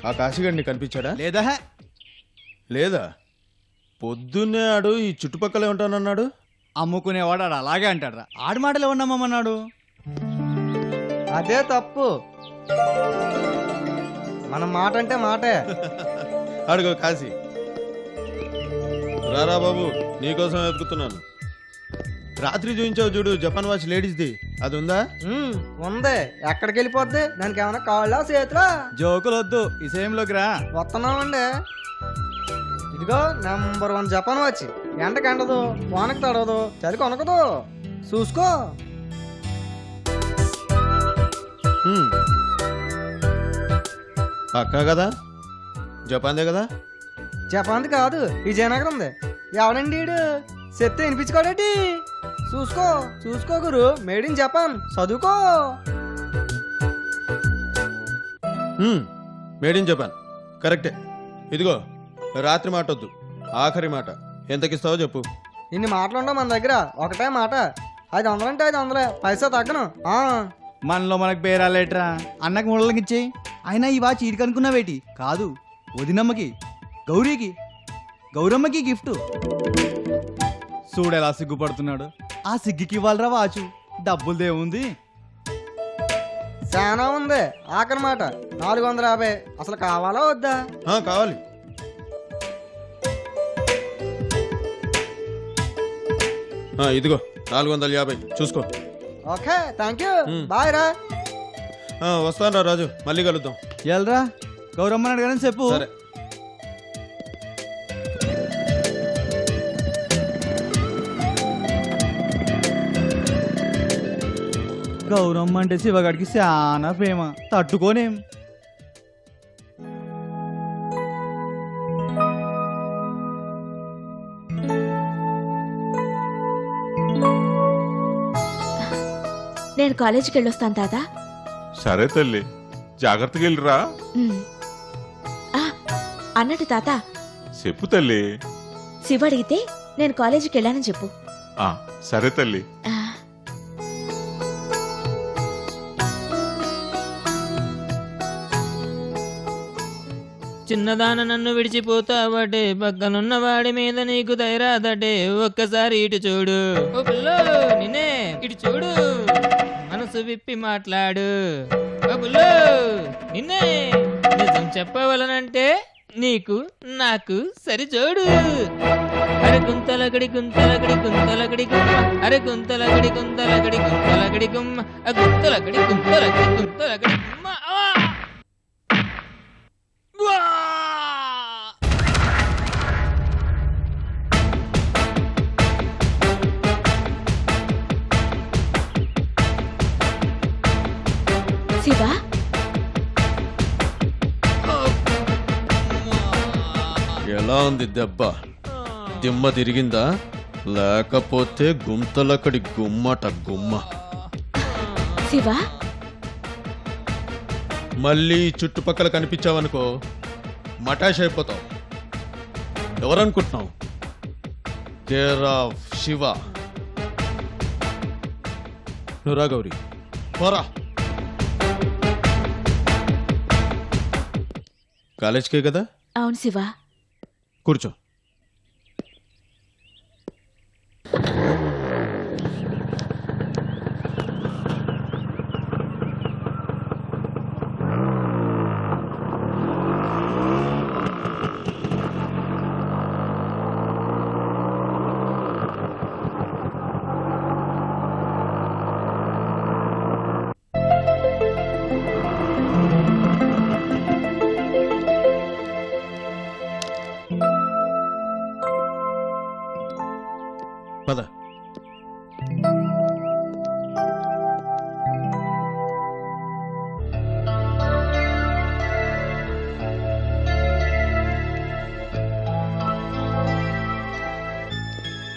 ఆ కాశీగాడిని కనిపించాడా? లేదా లేదా? పొద్దున్నే ఆడు ఈ చుట్టుపక్కలే ఉంటానన్నాడు. అమ్ముకునేవాడు ఆడు అలాగే అంటాడు రా. ఆడి మాటలు ఎవరినమ్మన్నాడు? అదే తప్పు. మన మాట అంటే మాటే. అడుగో కాశీ, రారా బాబు, నీకోసం వెతుకుతున్నాను. రాత్రి చూపించావు చూడు జపాన్ వాచ్ లేడీస్ది, అది ఉందా? ఉంది. ఎక్కడికి వెళ్ళిపోద్ది? దానికి ఏమైనా కాళ్ళా చేతులా? జోకులు వద్దు, ఈ సేమ్లోకి రా. వస్తున్నామండి. ఇదిగో నెంబర్ 1 జపాన్ వాచ్. ఎండకి ఎండదు, వానకి తడవదు, చలి కొనకదు. చూసుకో. పక్కా కదా? జపాన్దే కదా? జపాన్ది కాదు, విజయనగరంది. ఎవడండి ఈడు? చెప్తే వినిపించుకోడేటి? చూసుకో చూసుకో గురు, మేడ్ ఇన్ జపాన్. చదువుకో. మేడ్ ఇన్ జపాన్ కరెక్టే. ఇదిగో రాత్రి మాట వద్దు, ఆఖరి మాట. ఎంతకిస్తావో చెప్పు. ఇన్ని మాటలు ఉండవు మన దగ్గర. ఒకటే మాట. 500 అంటే 500, పైసా తగ్గను. మనలో మనకు పేరాలేట్రా. అన్నకి మూడలకి ఇచ్చేయి. అయినా ఈ వాచ్ ఈడికి అనుకున్నావేటి? కాదు, వదినమ్మకి, గౌరీకి, గౌరమ్మకి గిఫ్ట్. చూడెలా సిగ్గుపడుతున్నాడు. ఆ సిగ్గుకి ఇవ్వాలరా వాచు. డబ్బులదే ఉంది. చాలా ఉంది. ఆఖరి మాట 450. అసలు కావాలా వద్దా? కావాలి. ఇదిగో 450 చూసుకో. Okay, thank you. బాయ్ రా. వస్తాను రా రాజు, మళ్ళీ కలుద్దాం. ఎల్రా, గౌరమ్మని అడగని చెప్పు. సరే. గౌరమ్మ అంటే శివగాడికి చాలా ప్రేమ, తట్టుకోనేం. నేను కాలేజీకి వెళ్ళొస్తాను తాత. సరే తల్లి, జాగ్రత్తగా వెళ్ళిరా. అన్నట్టు తాత, చెప్పు తల్లి. శివ అడిగితే నేను కాలేజీకి వెళ్ళానని చెప్పు. సరే తల్లి. చిన్నదాన నన్ను విడిచిపోతావటే, పక్కనున్న వాడి మీద నీకు ధైర్యదటే. ఒక్కసారి ఇటు చూడు, ఓ పిల్లో నిన్నే ఇటు చూడు, మనసు విప్పి మాట్లాడు. ఓ పిల్లో నిన్నే నిజం చెప్పవలనంటే నీకు నాకు సరిచోడు. అరే గుంతలగడి గుంతలగడి గుంతలగడి గుమ్మ, అరే గుంతలగడి గుంతలగడి గుంతలగడి గుమ్మ, గుంతలగడి గుంతలగడి గుంతలగడి గుమ్మ. శివ, ఎలా ఉంది దెబ్బ? దిమ్మ తిరిగిందా? లేకపోతే గుంతలక్కడి గుమ్మట గుమ్మ. శివ, మళ్ళీ చుట్టుపక్కల కనిపించావనుకో మటాష్ అయిపోతావు. ఎవరనుకుంటున్నావు? Care of Shiva. నువ్వురా గౌరీ, పోరా. కాలేజ్కే కదా? అవును శివ. కూర్చో. పద.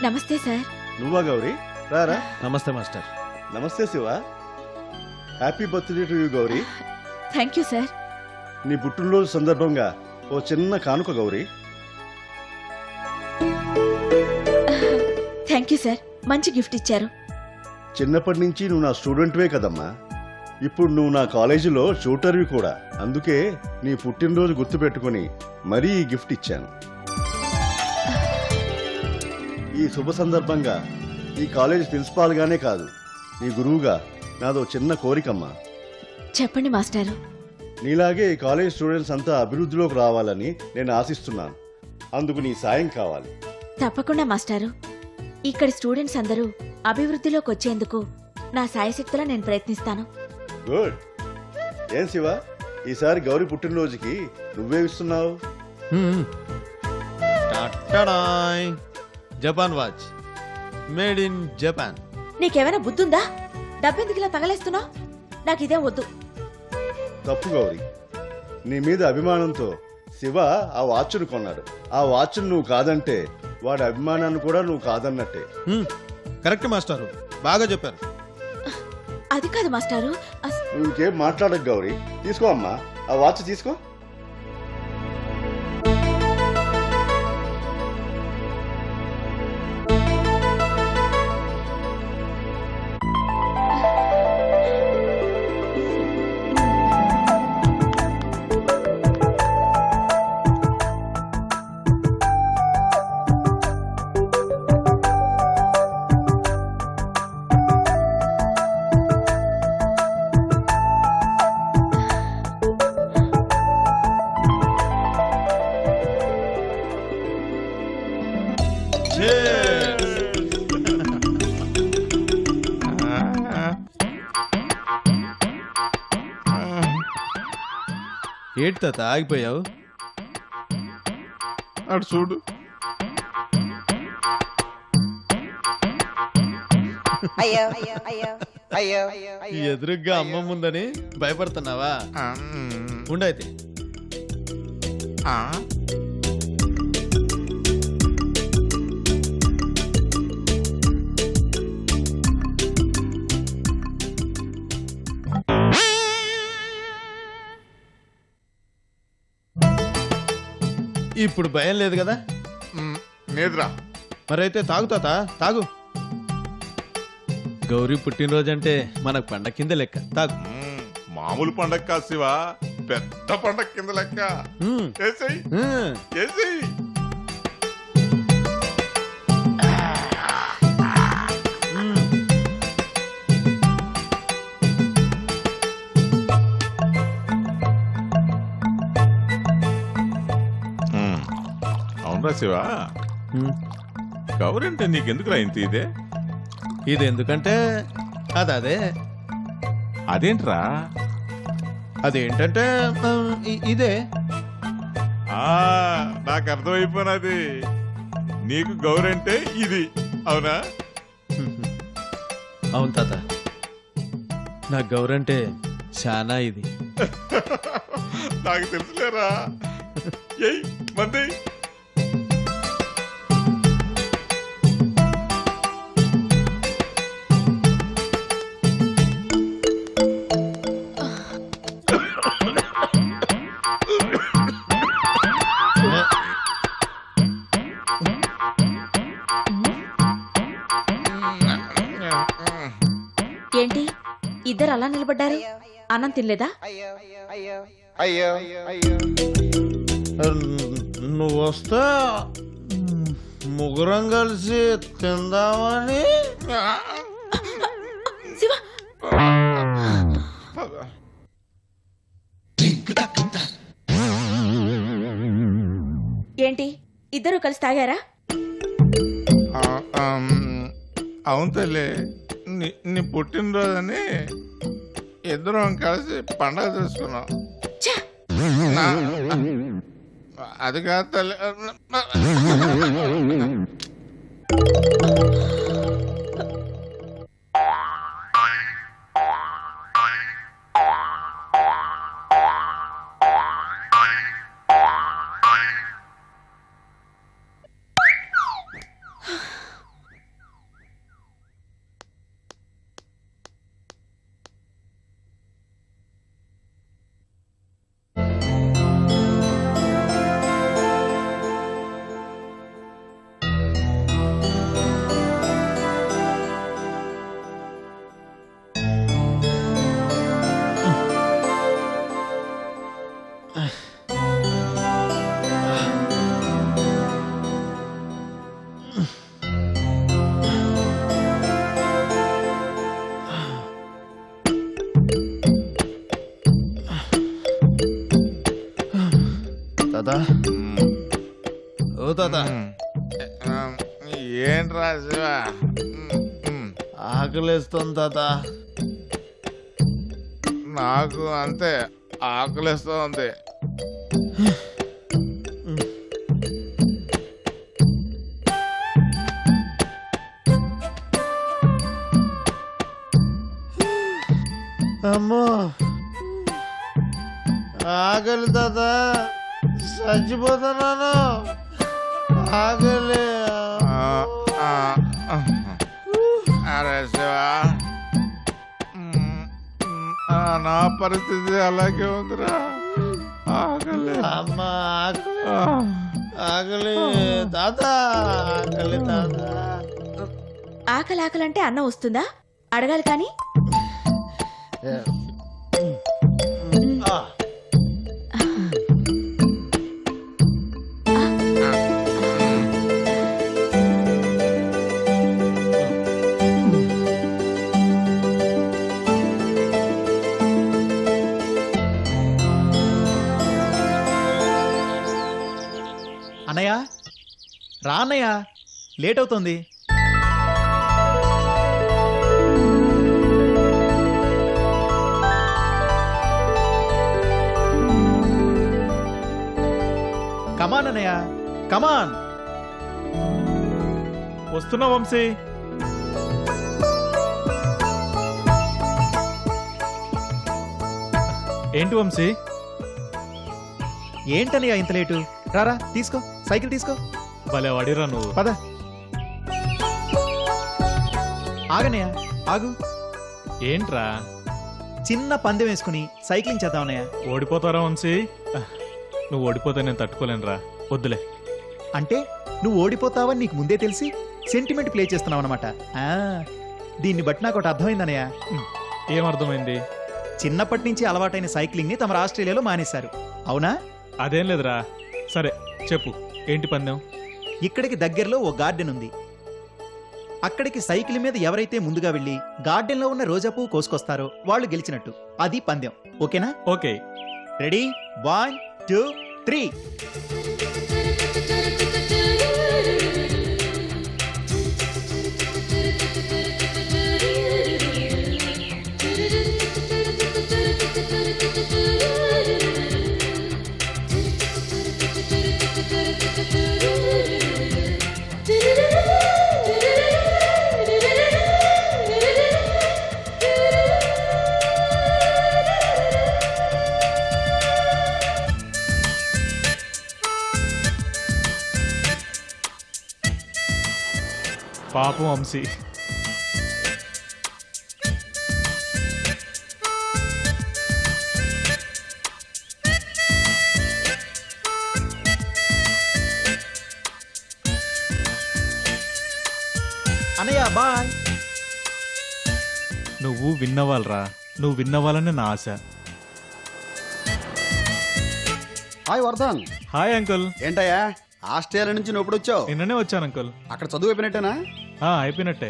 నమస్తే సార్. నువ్వా గౌరీ? రారా. నమస్తే మాస్టర్. నమస్తే Shiva. Happy birthday to you Gauri. Thank you sir. నీ పుట్టినరోజు సందర్భంగా ఓ చిన్న కానుక గౌరీ. థ్యాంక్ యూ సార్, మంచి గిఫ్ట్ ఇచ్చారు. చిన్నప్పటి నుంచి నువ్వు నా స్టూడెంట్వే కదమ్మా. ఇప్పుడు నువ్వు నా కాలేజీలో షూటర్వి కూడా. అందుకే నీ పుట్టినరోజు గుర్తుపెట్టుకుని మరీ ఈ గిఫ్ట్ ఇచ్చాను. ఈ శుభ సందర్భంగా ఈ కాలేజ్ ప్రిన్సిపాల్గానే కాదు, నీ గురువుగా నాదో చిన్న కోరికమ్మా. చెప్పండి మాస్టారు. నీలాగే ఈ కాలేజ్ స్టూడెంట్స్ అంతా అభివృద్ధిలోకి రావాలని నేను ఆశిస్తున్నాను. అందుకు నీ సాయం కావాలి. తప్పకుండా మాస్టారు. ఇక్కడ స్టూడెంట్స్ అందరూ అభివృద్ధిలోకి వచ్చేందుకు నా సాయశక్తిలో నేను ప్రయత్నిస్తాను. గుడ్. ఏం శివ, ఈసారి గౌరీ పుట్టినరోజుకి నువ్వేమిస్తున్నావు? టట్టడాయ్. Japan watch, made in Japan. నీకేమైనా బుద్ధుందా? డబ్బెందుకు ఇలా తగలేస్తున్నావు? నాకు ఇదే వద్దు. తప్పు గౌరీ, నీ మీద అభిమానంతో శివ ఆ వాచ్ను కొన్నాడు. ఆ వాచ్ను నువ్వు కాదంటే వాడి అభిమానాన్ని కూడా నువ్వు కాదన్నట్టే. కరెక్ట్ మాస్టారు, బాగా చెప్పారు. అది కాదు మాస్టారు. నువ్వు ఇంకేం మాట్లాడకు గౌరీ. తీసుకో అమ్మా, ఆ వాచ్ తీసుకో. ఏంటి తాత ఆగిపోయావు? అటు చూడు. ఎదురుగ్గా అమ్మ ముందని భయపడుతున్నావా? ఉండైతే ఇప్పుడు భయం లేదు కదా? లేదురా. మరైతే తాగు తాత, తాగు. గౌరీ పుట్టినరోజు అంటే మనకు పండగ కింద లెక్క. తాగు. మామూలు పండగ కాదు శివ, పెద్ద పండగ కింద లెక్క. ఏసేయ్, ఏసేయ్. అవునరా శివ, గౌరీ అంటే నీకెందుకురా ఇంత ఇదే? ఇది ఎందుకంటే అదే అదేంట్రా? అదేంటంటే ఇదే. నాకు అర్థమైపోయినది. నీకు గౌరీ అంటే ఇది, అవునా? అవును తాత, నాకు గౌరీ అంటే చాలా ఇది. నాకు తెలుసులేరా. ఏయ్ మంది. ఏంటి ఇద్దరు అలా నిలబడ్డారు? అన్నం తినలేదా? నువ్వు వస్తే ముగ్గురం కలిసి తిందామని. శివ, ఏంటి ఇద్దరు కలిసి తాగారా? అవును తల్లి, నీ పుట్టినరోజని ఇద్దరం కలిసి పండగ చేసుకున్నాం. ఛ! అది కాదు తల్లి. తాత ఓ తాత ఏంట్రా శివ ఆకలేస్తుంది తాత. నాకు అంతే ఆకలిస్తుంది. అమ్మో ఆకలి తాత, చచ్చిపోతున్నాను. ఆకలి. అరే శివ, నా పరిస్థితి అలాగే ఉందిరా. ఆకలి. అమ్మ ఆకలి ఆకలి తాత, ఆకలి తాత. ఆకలి ఆకలంటే అన్నం వస్తుందా? అడగాలి కానీ. అన్నయ్య రా అన్నయ్య, లేట్ అవుతుంది. కమాన్ అన్నయ్య, కమాన్. వస్తున్నా వంశీ. ఏంటి వంశీ? ఏంటన్నయ్య ఇంత లేటు? రారా తీసుకో, సైకిల్ తీసుకో. భలే వాడిరా నువ్వు. పద. ఆగన్నయ్య ఆగు. ఏంట్రా? చిన్న పందెం వేసుకుని సైక్లింగ్ చేద్దాం అన్నయ్య. ఓడిపోతారా వంశీ? నువ్వు ఓడిపోతే నేను తట్టుకోలేనురా, వద్దులే. అంటే నువ్వు ఓడిపోతావని నీకు ముందే తెలిసి సెంటిమెంట్ ప్లే చేస్తున్నావు అనమాట. దీన్ని బట్టి నాకు ఒకటి అర్థమైందన్నయ్య. ఏం అర్థమైంది? చిన్నప్పటి నుంచి అలవాటైన సైక్లింగ్ ని తమరు ఆస్ట్రేలియాలో మానేశారు, అవునా? అదేం లేదురా. సరే చెప్పు, ఏంటి పందెం? ఇక్కడికి దగ్గరలో ఓ గార్డెన్ ఉంది. అక్కడికి సైకిల్ మీద ఎవరైతే ముందుగా వెళ్ళి గార్డెన్ లో ఉన్న రోజా పువ్వు కోసుకొస్తారో వాళ్ళు గెలిచినట్టు. అది పందెం, ఓకేనా? ఓకే. రెడీ? 1 2 3. పాపం వంశీ. అన్నయ్య బాయ్. నువ్వు విన్నవాళ్ళరా, నువ్వు విన్నవాళ్ళని నా ఆశ. హాయ్ వర్ధన్. Hi uncle. ఏంటయ్యా ఆస్ట్రేలియా నుంచి నువ్వు ఎప్పుడు వచ్చావు? నిన్ననే వచ్చాను అంకుల్. అక్కడ చదువు అయిపోయినట్టేనా? అయిపోయినట్టే.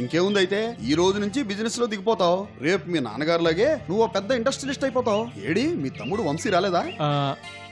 ఇంకేముంది, అయితే ఈ రోజు నుంచి బిజినెస్ లో దిగిపోతావు. రేపు మీ నాన్నగారులాగే నువ్వు పెద్ద ఇండస్ట్రియలిస్ట్ అయిపోతావు. ఏడి మీ తమ్ముడు వంశీ రాలేదా?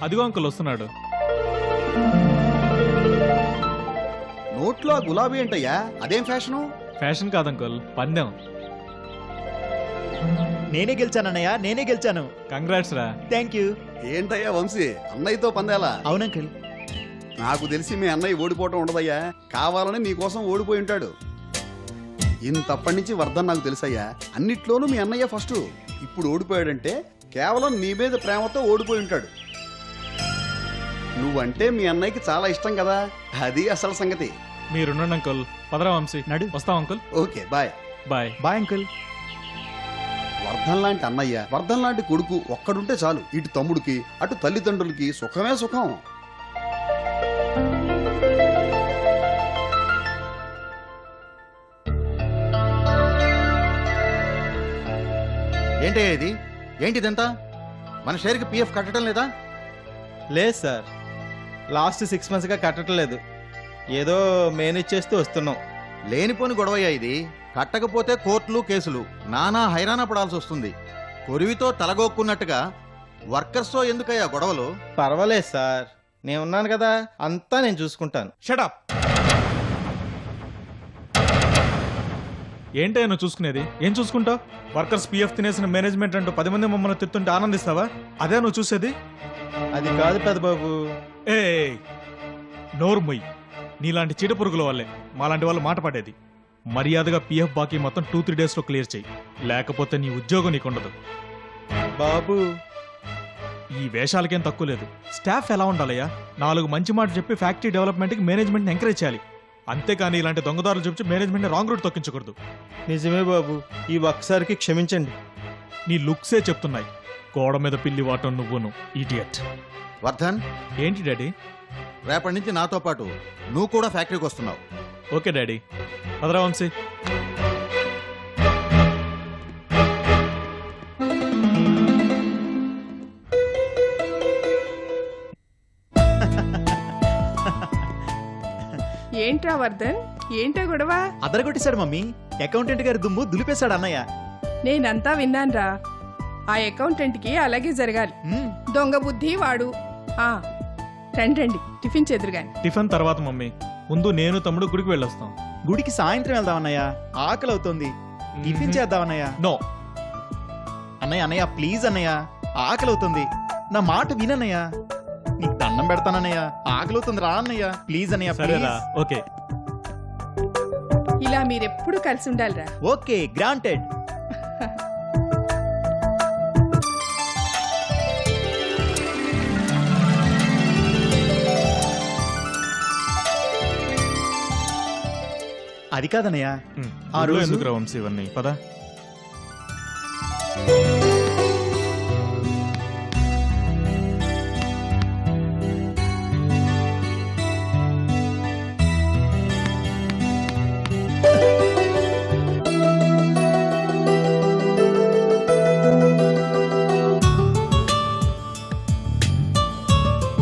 అదిగో అంకుల్ వస్తున్నాడు. నోట్లో ఆ గులాబీ ఏంటయ్యా, అదేం ఫ్యాషను? ఫ్యాషన్ కాదు అంకుల్, పందెం. నేనే గెలిచానన్నయ్య, నేనే గెలిచాను. కంగ్రాట్స్ రా. Thank you. ఏంటయ్యా వంశీ, అన్నయ్యతో పందేలా? అవునంకుల్. నాకు తెలిసి మీ అన్నయ్య ఓడిపోవటం ఉండదయ్యా, కావాలని నీకోసం ఓడిపోయి ఉంటాడు. ఇంతప్పటి నుంచి వర్ధన్ నాకు తెలుసయ్యా, అన్నిట్లోనూ మీ అన్నయ్య ఫస్ట్. ఇప్పుడు ఓడిపోయాడంటే కేవలం నీ మీద ప్రేమతో ఓడిపోయి ఉంటాడు. నువ్వంటే మీ అన్నయ్యకి చాలా ఇష్టం కదా, అది అసలు సంగతి. మీరుండండి అంకుల్. పదరా వంశీ. నడు. వస్తాం uncle. Okay bye. Bye. Bye uncle. Vardhan లాంటి అన్నయ్య, వర్ధన్ లాంటి కొడుకు ఒక్కడుంటే చాలు. ఇటు తమ్ముడికి అటు తల్లిదండ్రులకి సుఖమే సుఖం. ఏంటయ్యా ఇది? ఏంటిదంతా? మన షేర్కి పిఎఫ్ కట్టడం లేదా? లేదు సార్, లాస్ట్ 6 monthsగా కట్టట్లేదు. ఏదో మేనేజ్ చేస్తూ వస్తున్నాం. లేనిపోని గొడవయ్యా ఇది. కట్టకపోతే కోర్టులు కేసులు నానా హైరాణ పడాల్సి వస్తుంది. కొరివితో తలగొక్కున్నట్టుగా వర్కర్స్తో ఎందుకయ్యా గొడవలు? పర్వాలేదు సార్, నేను ఉన్నాను కదా, అంతా నేను చూసుకుంటాను. షటప్. ఏంటయ్యా నువ్వు చూసుకునేది? ఏం చూసుకుంటావు? వర్కర్స్ పిఎఫ్ తినేసిన మేనేజ్మెంట్ అంటూ 10 మంది మమ్మల్ని తిట్టుంటే ఆనందిస్తావా? అదే నువ్వు చూసేది? అది కాదు పెద్దబాబు. ఏ నోరు మొయ్యి. నీలాంటి చీడ పురుగుల వల్లే మాలాంటి వాళ్ళు మాట పడేది. మర్యాదగా పిఎఫ్ బాకీ మొత్తం 2-3 డేస్లో క్లియర్ చేయి, లేకపోతే నీ ఉద్యోగం నీకుండదు. బాబు, ఈ వేషాలకేం తక్కువ లేదు. స్టాఫ్ ఎలా ఉండాలయ్యా? 4 మంచి మాట చెప్పి ఫ్యాక్టరీ డెవలప్మెంట్కి మేనేజ్మెంట్ని ఎంకరేజ్ చేయాలి. అంతేకాని ఇలాంటి దొంగదారులు చూపించి మేనేజ్మెంట్ని రాంగ్ రూట్ తొక్కించకూడదు. నిజమే బాబు, ఈ ఒక్కసారికి క్షమించండి. నీ లుక్సే చెప్తున్నాయి. గోడ మీద పిల్లి వాటం నువ్వును, ఇడియట్. వర్ధన్, ఏంటి డాడీ? రేపటి నుంచి నాతో పాటు నువ్వు కూడా ఫ్యాక్టరీకి వస్తున్నావు. Okay daddy. పదరా వంశీ. ఏంట్రా వర్ధన్, ఏంటో గొడవ? అదరగొట్టేశాడు మమ్మీ. అకౌంటెంట్ గారి దుమ్ము దులిపేశాడు అన్నయ్య. నేనంతా విన్నాన్రా. ఆ అకౌంటెంట్ కి అలాగే జరగాలి. దొంగ బుద్ధి వాడు. ఆ రండి రండి, టిఫిన్ చెదురుగాని. టిఫిన్ తర్వాత మమ్మీ, ముందు నేను తమ్ముడు గుడికి వెళ్ళొస్తాం. గుడికి సాయంత్రం వెళ్దాం అన్నయ్య, ఆకలి అవుతోంది. టిఫిన్ చేద్దాం అన్నయ్య. నో అన్నయ్య అన్నయ్య ప్లీజ్ అన్నయ్య, ఆకలి అవుతుంది. నా మాట వినన్నయ్య. నీకు దండం పెడతానన్నయ్య, ఆకలి అవుతుంది రా అన్నయ్య. ప్లీజ్ అన్నయ్య, సరేరా. ప్లీజ్. ఓకే ఇలా మీరెప్పుడు కలిసి ఉండాలిరా. Okay, granted. అది కాదన్నయ్య, ఆ రోజు ఎందుకు రా వంశీ ఇవన్నీ? పదా.